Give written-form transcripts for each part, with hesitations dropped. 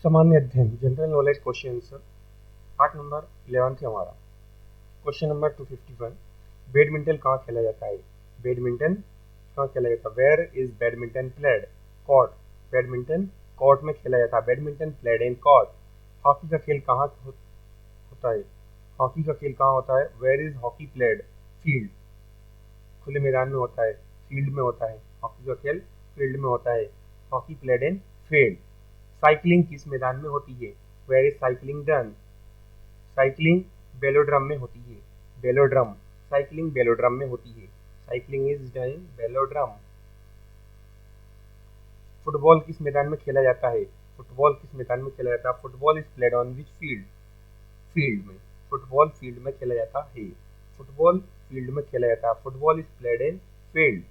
सामान्य अध्ययन general knowledge question part number 11 है हमारा। क्वेश्चन नंबर 251, बैडमिंटन कहाँ खेला जाता है? बैडमिंटन कहाँ खेला जाता है? Where is badminton played? Court. Badminton court में खेला जाता है। Badminton played in court. Hockey का खेल कहाँ होता है? हॉकी का खेल कहाँ होता है? Where is hockey played? Field. खुले मैदान में होता है, फील्ड में होता है। हॉकी का खेल फील्ड में होता है। Hockey played in field. Cycling किस मैदान में होती है? Where is cycling done? Cycling velodrome में होती है। बेलोड्रम। साइकिलिंग बेलोड्रम में होती है। Cycling is done in velodrome. Football किस मैदान में खेला जाता है? फुटबॉल किस मैदान में खेला जाता है? Football is played on which field? Field में। फुटबॉल फील्ड में खेला जाता है। फुटबॉल फील्ड में खेला जाता है। Football is played in field.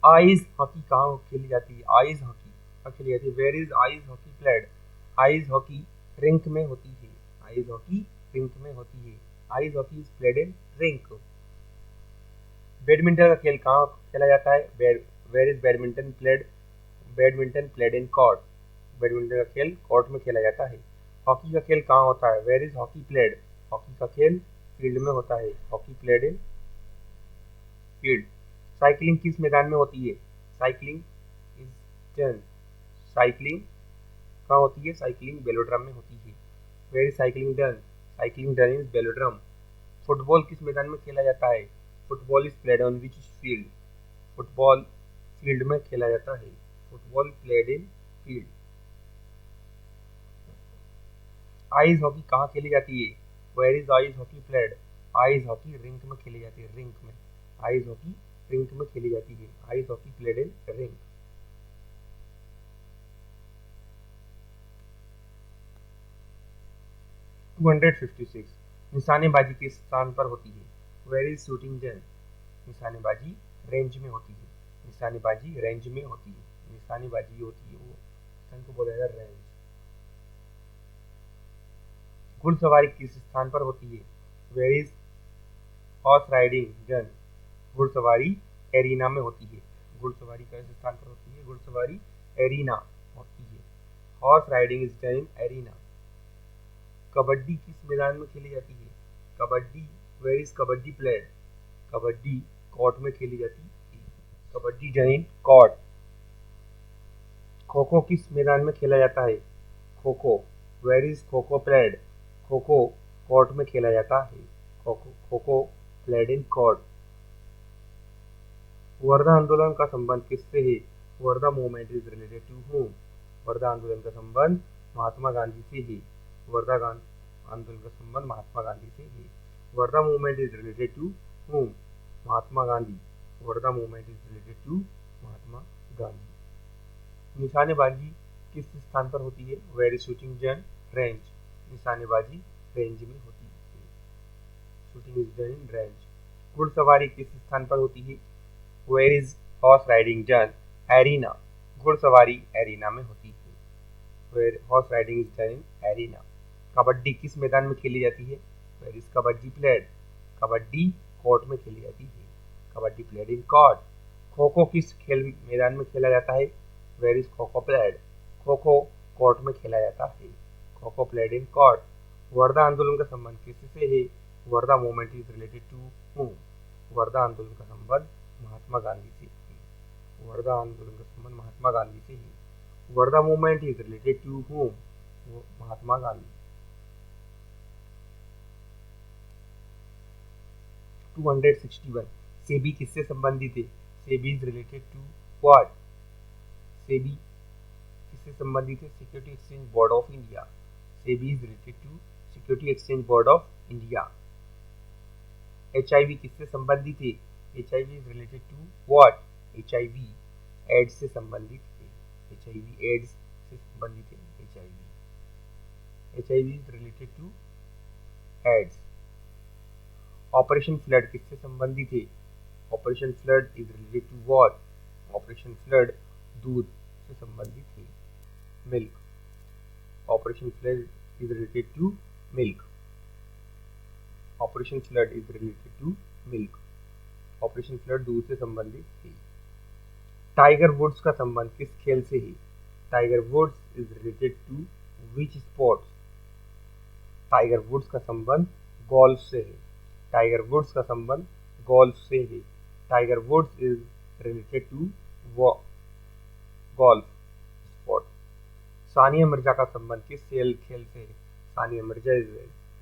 Ice hockey कहाँ खेली जाती है? आइस हॉकी कहाँ खेली जाती है? Where is ice hockey played? Ice hockey rink में होती है। आइस हॉकी रिंक में होती है। Ice hockey is played in rink. Badminton का खेल कहाँ खेला जाता है? Where is badminton played? Badminton played in court. Badminton का खेल कोर्ट में खेला जाता है। हॉकी का खेल कहाँ होता है? Where is hockey played? Hockey का खेल फील्ड में होता है। Hockey played in field. Cycling किस मैदान में होती है? Cycling is done. साइकिलिंग कहाँ होती है? साइकिलिंग बेलोड्रम में होती है। Where is cycling done? Cycling done is velodrome. Football किस मैदान में खेला जाता है? Football is played on which field? Football field में खेला जाता है। Football played in field. Ice hockey कहाँ खेली जाती है? Where is ice hockey played? Ice hockey rink में खेली जाती है। रिंक में। आइस हॉकी रिंक में खेली जाती है। Ice hockey played in rink. Two 256, निशानेबाजी किस स्थान पर होती है? Where is shooting done? निशानेबाजी रेंज में होती है। निशानेबाजी रेंज में होती है। निशानेबाजी होती है वो स्थान को बोला जाता है रेंज। घुड़सवारी किस स्थान पर होती है? Where is horse riding done? घुड़सवारी एरिना में होती है। घुड़सवारी किस स्थान पर होती है? घुड़सवारी एरिना होती है। Horse riding is done in arena. Kabaddi किस मैदान में खेली जाती है? Kabaddi where is kabaddi played? Kabaddi court में खेली जाती है। Kabaddi done in court. Kho kho किस मैदान में खेला जाता है? Kho kho where is kho kho played? Kho kho court में खेला जाता है। Kho kho played in court. Wardha आंदोलन का संबंध किससे है? Wardha movement is related to whom? Wardha आंदोलन का संबंध महात्मा गांधी से है। वर्धा आंदोलन का संबंध महात्मा गांधी से है। Wardha movement is related to whom? Mahatma Gandhi. Wardha movement is related to Mahatma Gandhi. निशानेबाजी किस स्थान पर होती है? Where is shooting done? Range. निशानेबाजी रेंज में होती है। Shooting is done in range. घुड़सवारी किस स्थान पर होती है? Where is horse riding done? Arena. घुड़सवारी एरिना में होती है। Where horse riding is done in arena. Kabaddi किस मैदान में खेली जाती है? Where is kabaddi played? Kabaddi court में खेली जाती है। Kabaddi played in court. Kho kho किस खेल मैदान में खेला जाता है? Where is kho kho played? Kho kho court में खेला जाता है। Kho kho played in court. Wardha आंदोलन का संबंध किससे है? Wardha movement is related to whom? Wardha आंदोलन का संबंध महात्मा गांधी से है। वर्धा आंदोलन का संबंध महात्मा गांधी से है। Wardha movement is related to whom? Mahatma Gandhi. 261, SEBI किससे संबंधित है? SEBI is related to what? SEBI किससे संबंधित है? Security exchange board of India. SEBI is related to security exchange board of India. HIV किससे संबंधित है? HIV is related to what? HIV AIDS से संबंधित है। HIV एड्स से संबंधित है। HIV is related to AIDS. Operation flood किससे संबंधित है? Operation flood is related to what? Operation flood दूध से संबंधित है। Milk. Operation flood is related to milk. Operation flood is related to milk. Operation flood दूध से संबंधित है। टाइगर वुड्स का संबंध किस खेल से है? Tiger Woods is related to which sports? Tiger Woods का संबंध गोल्फ से है। टाइगर वुड्स का संबंध गोल्फ से है। Tiger Woods is related to golf sport. Sania Mirza का संबंध किस खेल से है? Sania Mirza is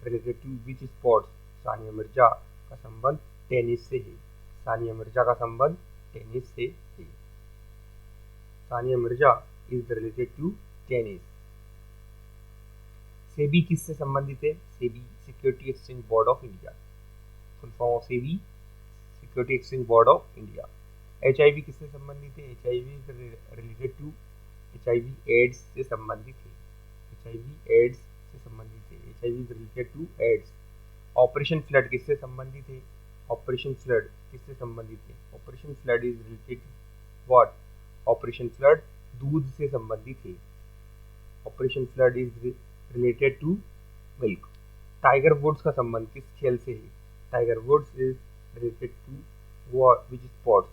related to which sports? Sania Mirza का संबंध टेनिस से है। सानिया मिर्जा का संबंध टेनिस से है। Sania Mirza is related to tennis. SEBI किससे संबंधित है? SEBI Securities exchange board of India. Full form of SEBI Securities exchange board of India. HIV किससे संबंधित है? HIV related to HIV AIDS से संबंधित है। HIV एड्स से संबंधित है। HIV related to AIDS. Operation flood किससे संबंधित है? ऑपरेशन फ्लड किससे संबंधित है? Operation flood is related to what? Operation flood दूध से संबंधित है। Operation flood is related to milk. Tiger Woods का संबंध किस खेल से है? Tiger Woods is related to which sports?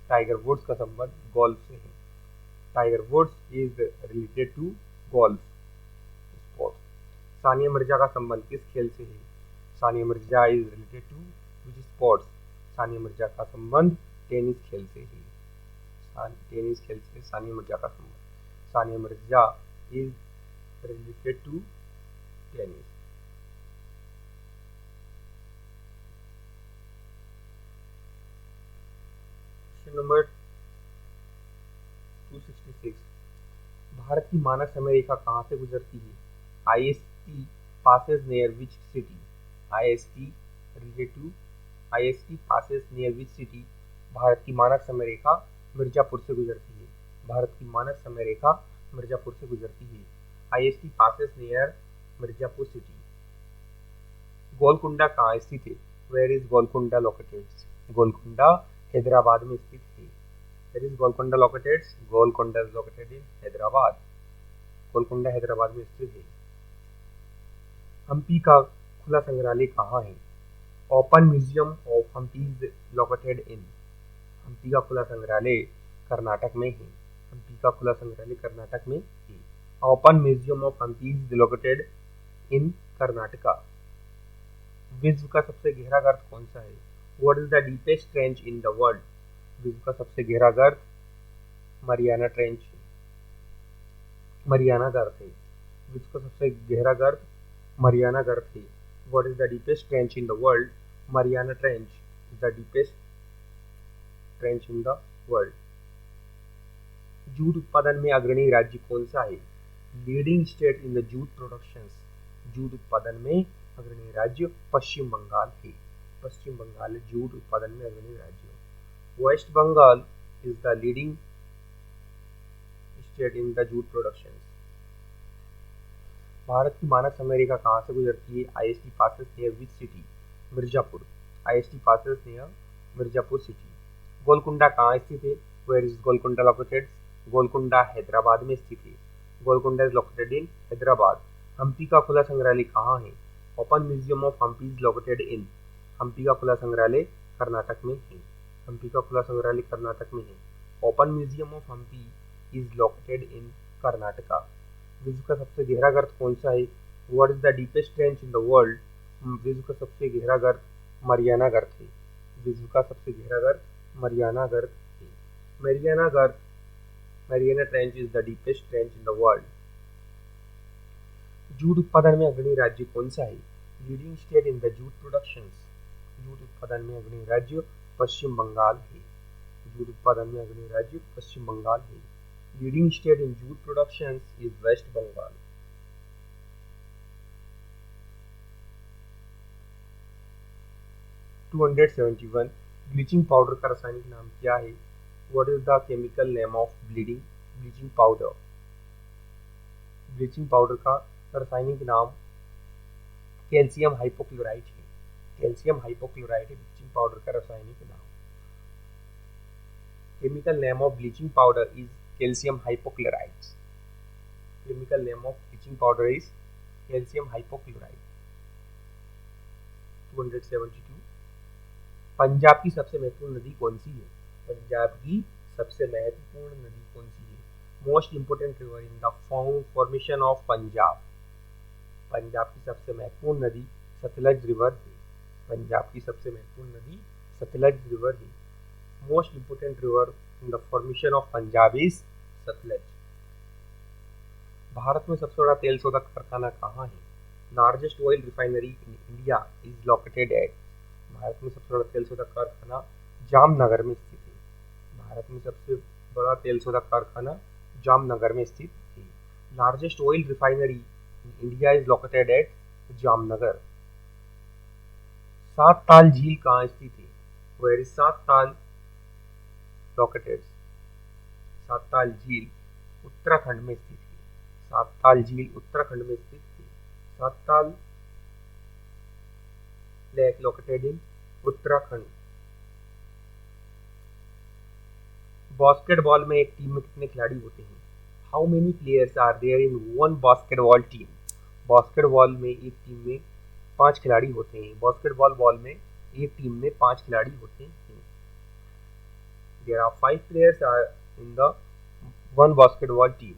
Tiger Woods का संबंध गोल्फ से है। Tiger Woods is related to golf sports. Sania Mirza का संबंध किस खेल से है? Sania Mirza is related to which sports? Sania Mirza का संबंध टेनिस खेल से है। टेनिस खेल से सानिया मिर्जा का संबंध। Sania Mirza is related to tennis. Question number 266. Bharat की मानक समय रेखा कहाँ से गुजरती है? IST passes near which city? IST related to IST passes near which city? Bharat की मानक समय रेखा मिर्जापुर से गुजरती है। भारत की मानक समय रेखा मिर्जापुर से गुजरती है। IST passes near Mirzapur city. Golconda कहाँ स्थित है? Where is Golconda located? Golconda Hyderabad में स्थित है। Where is Golconda located? Golconda is located in Hyderabad. Golconda Hyderabad में स्थित है। हम्पी का खुला संग्रहालय कहाँ है? Open museum of Hampi is located in. Hampi का खुला संग्रहालय कर्नाटक में है। हम्पी का खुला संग्रहालय कर्नाटक में है। Open museum of Hampi is located in Karnataka. विश्व का सबसे गहरा गर्त कौन सा है? What is the deepest trench in the world? विश्व का सबसे गहरा गर्त मरियाना ट्रेंच है। मरियाना गर्त है। विश्व का सबसे गहरा गर्त मरियाना गर्त है। What is the deepest trench in the world? Mariana trench is the deepest trench in the world. Jute उत्पादन में अग्रणी राज्य कौन सा है? Leading state in the jute productions. Jute उत्पादन में अग्रणी राज्य पश्चिम बंगाल है। पश्चिम बंगाल जूट उत्पादन में अग्रणी राज्य। West Bengal is the leading state in the jute productions. Bharat की मानक समय रेखा कहाँ से गुजरती है? IST passes near which city? Mirzapur. IST passes near Mirzapur city. Golconda कहाँ स्थित है? Where is Golconda located? Golconda Hyderabad में स्थित है। Golconda is located in Hyderabad. Hampi का खुला संग्रहालय कहाँ है? Open museum of Hampi is located in. Hampi का खुला संग्रहालय कर्नाटक में है। हम्पी का खुला संग्रहालय कर्नाटक में है। Open museum of Hampi is located in Karnataka. विश्व का सबसे गहरा गर्त कौन सा है? What is the deepest trench in the world? विश्व का सबसे गहरा गर्त मरियाना गर्त है। विश्व का सबसे गहरा गर्त मरियाना गर्त है। मरियाना गर्त Mariana Trench is the deepest trench in the world. Jute उत्पादन में अग्रणी राज्य कौन सा है? Leading state in the jute productions. Jute उत्पादन में अग्रणी राज्य पश्चिम बंगाल है। जूट उत्पादन में अग्रणी राज्य पश्चिम बंगाल है। Leading state in jute productions is West Bengal. Bleaching powder का रासायनिक नाम क्या है? What is the chemical name of bleaching powder? Bleaching powder का रासायनिक नाम कैल्शियम हाइपोक्लोराइट है। कैल्शियम हाइपोक्लोराइट है ब्लीचिंग पाउडर का रासायनिक नाम। Chemical name of bleaching powder is calcium hypochlorite. Chemical name of bleaching powder is calcium hypochlorite. 272 Punjab की सबसे महत्वपूर्ण नदी कौन सी है? पंजाब की सबसे महत्वपूर्ण नदी कौन सी है? Most important river in the formation of Punjab. Punjab की सबसे महत्वपूर्ण नदी सतलज रिवर है। पंजाब की सबसे महत्वपूर्ण नदी सतलज रिवर है। Most important river in the formation of Punjab is Sutlej. Bharat में सबसे बड़ा तेल शोधक कारखाना कहाँ है? Largest oil refinery in India is located eight. Bharat में सबसे बड़ा तेल शोधक कारखाना जामनगर में स्थित है। भारत में सबसे बड़ा तेल शोधक कारखाना जामनगर में स्थित है। Largest oil refinery in India is located at Jamnagar. सात ताल झील कहाँ स्थित है? वेयर इज सात ताल लोकेटेड? सात ताल झील उत्तराखंड में स्थित है। सात ताल झील उत्तराखंड में स्थित है। Sattal lake located in Uttarakhand. Basketball में एक टीम में कितने खिलाड़ी होते हैं? How many players are there in one basketball team? Basketball में एक टीम में 5 खिलाड़ी होते हैं। बास्केटबॉल में एक टीम में 5 खिलाड़ी होते हैं। There are 5 players are in the one basketball team.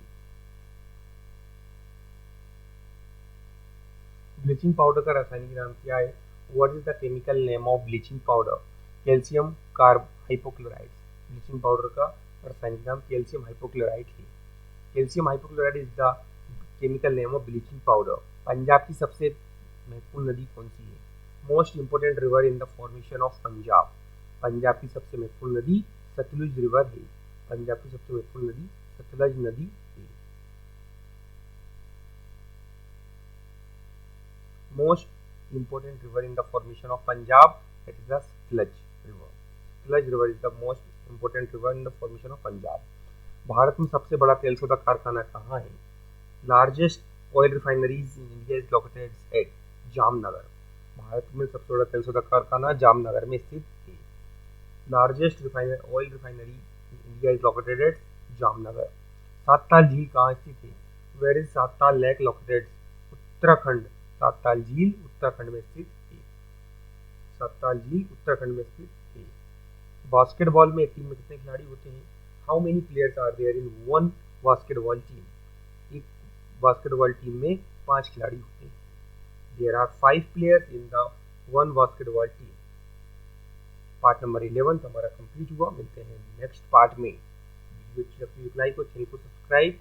Bleaching powder का रासायनिक नाम क्या है? What is the chemical name of bleaching powder? Calcium carb hypochloride. Bleaching powder का रासायनिक नाम कैल्शियम हाइपोक्लोराइड है। Calcium hypochloride is the chemical name of bleaching powder. Punjab की सबसे महत्वपूर्ण नदी कौन सी है? Most important river in the formation of Punjab. Punjab की सबसे महत्वपूर्ण नदी सतलुज रिवर है। पंजाब की सबसे महत्वपूर्ण नदी सतलज नदी है। Most important river in the formation of Punjab, that is the Stlej river. Stlej river is the most important river in the formation of Punjab. Bharat में सबसे बड़ा तेल शोधक कारखाना कहाँ है? Largest oil refineries in India is located at Jamnagar. Bharat में सबसे बड़ा तेल शोधक कारखाना जामनगर में स्थित है। Largest oil refinery in India is located at Jamnagar. Sattal झील कहाँ स्थित है? Where is Sattal lake located? Uttarakhand. Sattal झील उत्तराखंड में स्थित है। सातताल झील उत्तराखंड में स्थित है। बास्केटबॉल में एक टीम में कितने खिलाड़ी होते हैं? How many players are there in one basketball team? एक बास्केटबॉल टीम में 5 खिलाड़ी होते हैं। There are 5 players in the one basketball team. Part number 11 हमारा कंप्लीट हुआ। मिलते हैं नेक्स्ट पार्ट में। वीडियो अच्छी लगती है लाइक और चैनल को सब्सक्राइब